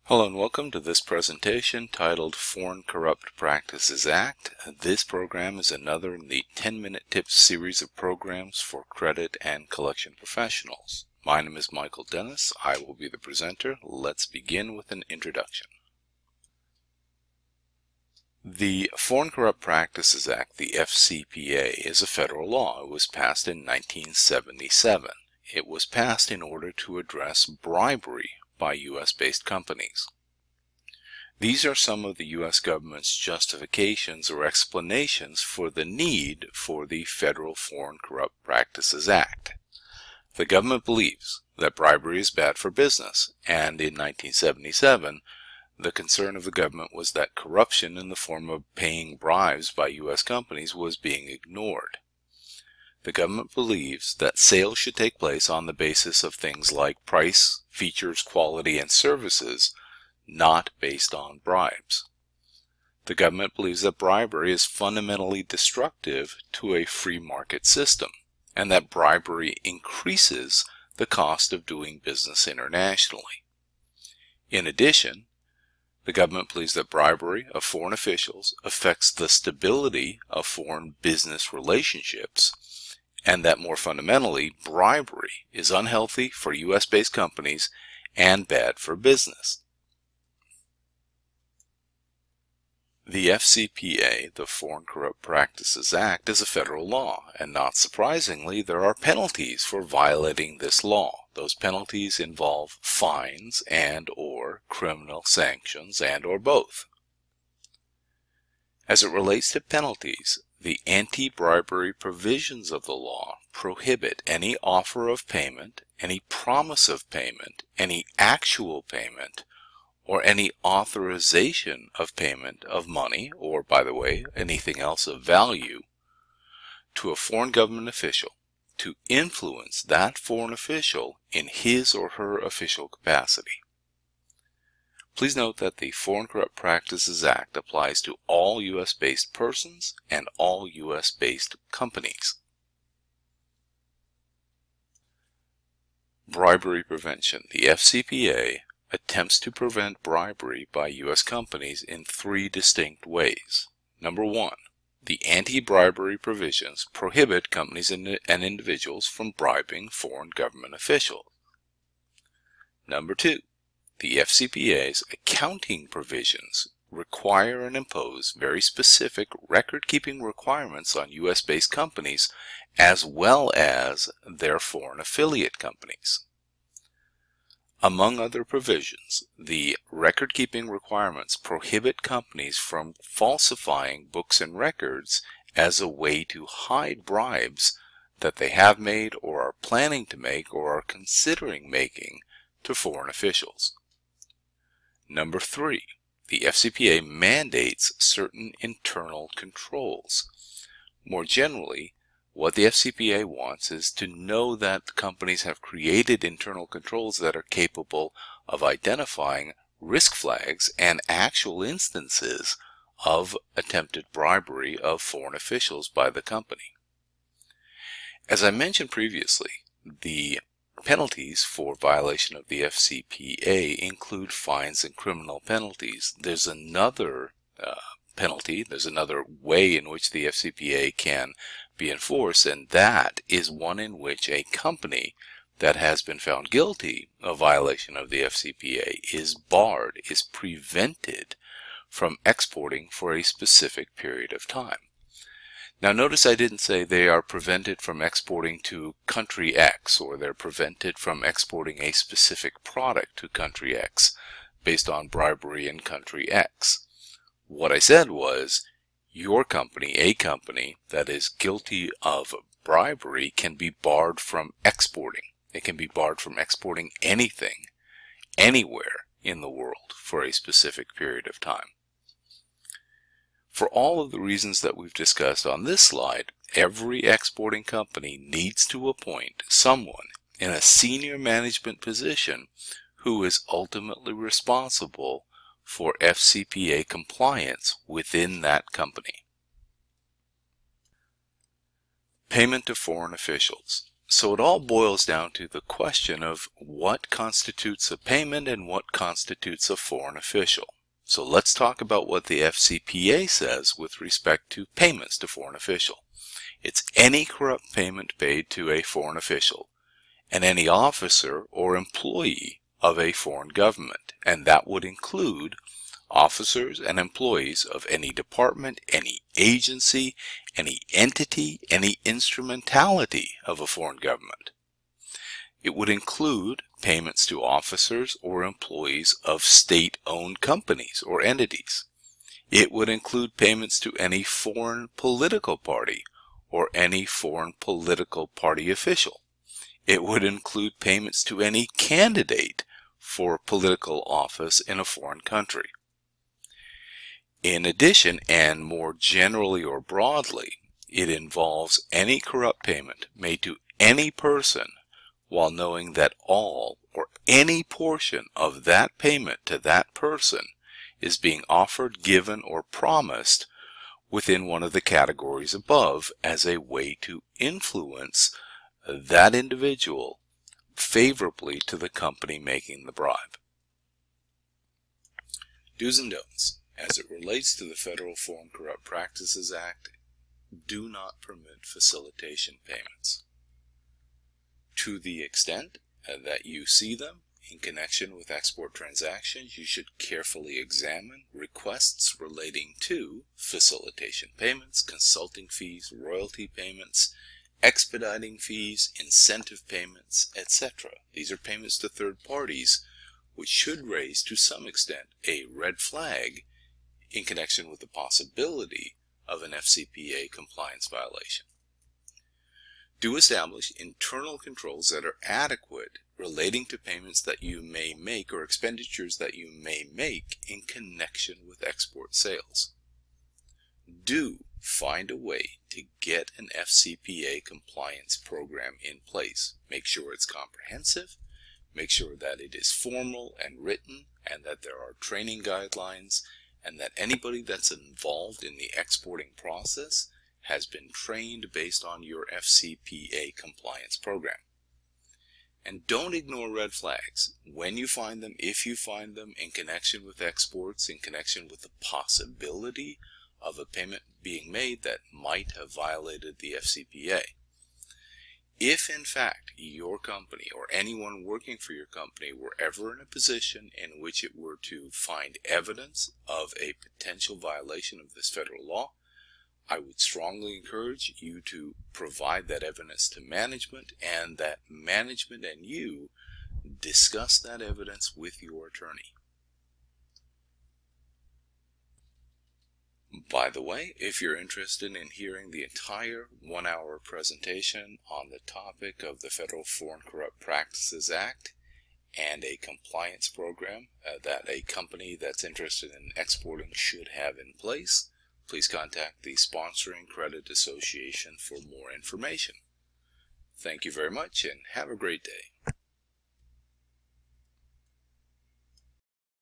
Hello and welcome to this presentation titled Foreign Corrupt Practices Act. This program is another in the 10-minute tips series of programs for credit and collection professionals. My name is Michael Dennis. I will be the presenter. Let's begin with an introduction. The Foreign Corrupt Practices Act, the FCPA, is a federal law. It was passed in 1977. It was passed in order to address bribery by U.S.-based companies. These are some of the U.S. government's justifications or explanations for the need for the Federal Foreign Corrupt Practices Act. The government believes that bribery is bad for business, and in 1977, the concern of the government was that corruption in the form of paying bribes by U.S. companies was being ignored. The government believes that sales should take place on the basis of things like price, features, quality, and services, not based on bribes. The government believes that bribery is fundamentally destructive to a free market system, and that bribery increases the cost of doing business internationally. In addition, the government believes that bribery of foreign officials affects the stability of foreign business relationships, and that more fundamentally, bribery is unhealthy for U.S.-based companies and bad for business. The FCPA, the Foreign Corrupt Practices Act, is a federal law, and not surprisingly, there are penalties for violating this law. Those penalties involve fines and/or criminal sanctions and/or both. As it relates to penalties, the anti-bribery provisions of the law prohibit any offer of payment, any promise of payment, any actual payment, or any authorization of payment of money, or, by the way, anything else of value, to a foreign government official to influence that foreign official in his or her official capacity. Please note that the Foreign Corrupt Practices Act applies to all U.S.-based persons and all U.S.-based companies. Bribery prevention. The FCPA attempts to prevent bribery by U.S. companies in three distinct ways. Number one, the anti-bribery provisions prohibit companies and individuals from bribing foreign government officials. Number two, the FCPA's accounting provisions require and impose very specific record-keeping requirements on U.S.-based companies as well as their foreign affiliate companies. Among other provisions, the record-keeping requirements prohibit companies from falsifying books and records as a way to hide bribes that they have made or are planning to make or are considering making to foreign officials. Number three, the FCPA mandates certain internal controls. More generally, what the FCPA wants is to know that companies have created internal controls that are capable of identifying risk flags and actual instances of attempted bribery of foreign officials by the company. As I mentioned previously, the penalties for violation of the FCPA include fines and criminal penalties. There's another penalty, there's another way in which the FCPA can be enforced, and that is one in which a company that has been found guilty of violation of the FCPA is barred, is prevented from exporting for a specific period of time. Now notice I didn't say they are prevented from exporting to country X, or they're prevented from exporting a specific product to country X based on bribery in country X. What I said was, your company, a company that is guilty of bribery, can be barred from exporting. It can be barred from exporting anything, anywhere in the world for a specific period of time. For all of the reasons that we've discussed on this slide, every exporting company needs to appoint someone in a senior management position who is ultimately responsible for FCPA compliance within that company. Payment to foreign officials. So it all boils down to the question of what constitutes a payment and what constitutes a foreign official. So let's talk about what the FCPA says with respect to payments to foreign official. It's any corrupt payment paid to a foreign official and any officer or employee of a foreign government, and that would include officers and employees of any department, any agency, any entity, any instrumentality of a foreign government. It would include payments to officers or employees of state-owned companies or entities. It would include payments to any foreign political party or any foreign political party official. It would include payments to any candidate for political office in a foreign country. In addition, and more generally or broadly, it involves any corrupt payment made to any person while knowing that all or any portion of that payment to that person is being offered, given, or promised within one of the categories above as a way to influence that individual favorably to the company making the bribe. Do's and don'ts. As it relates to the Federal Foreign Corrupt Practices Act, do not permit facilitation payments. To the extent that you see them in connection with export transactions, you should carefully examine requests relating to facilitation payments, consulting fees, royalty payments, expediting fees, incentive payments, etc. These are payments to third parties, which should raise to some extent a red flag in connection with the possibility of an FCPA compliance violation. Do establish internal controls that are adequate relating to payments that you may make or expenditures that you may make in connection with export sales. Do find a way to get an FCPA compliance program in place. Make sure it's comprehensive, make sure that it is formal and written, and that there are training guidelines, and that anybody that's involved in the exporting process has been trained based on your FCPA compliance program. And don't ignore red flags when you find them, if you find them, in connection with exports, in connection with the possibility of a payment being made that might have violated the FCPA. If in fact your company or anyone working for your company were ever in a position in which it were to find evidence of a potential violation of this federal law, I would strongly encourage you to provide that evidence to management, and that management and you discuss that evidence with your attorney. By the way, if you're interested in hearing the entire 1-hour presentation on the topic of the Federal Foreign Corrupt Practices Act and a compliance program that a company that's interested in exporting should have in place, please contact the Sponsoring Credit Association for more information. Thank you very much and have a great day.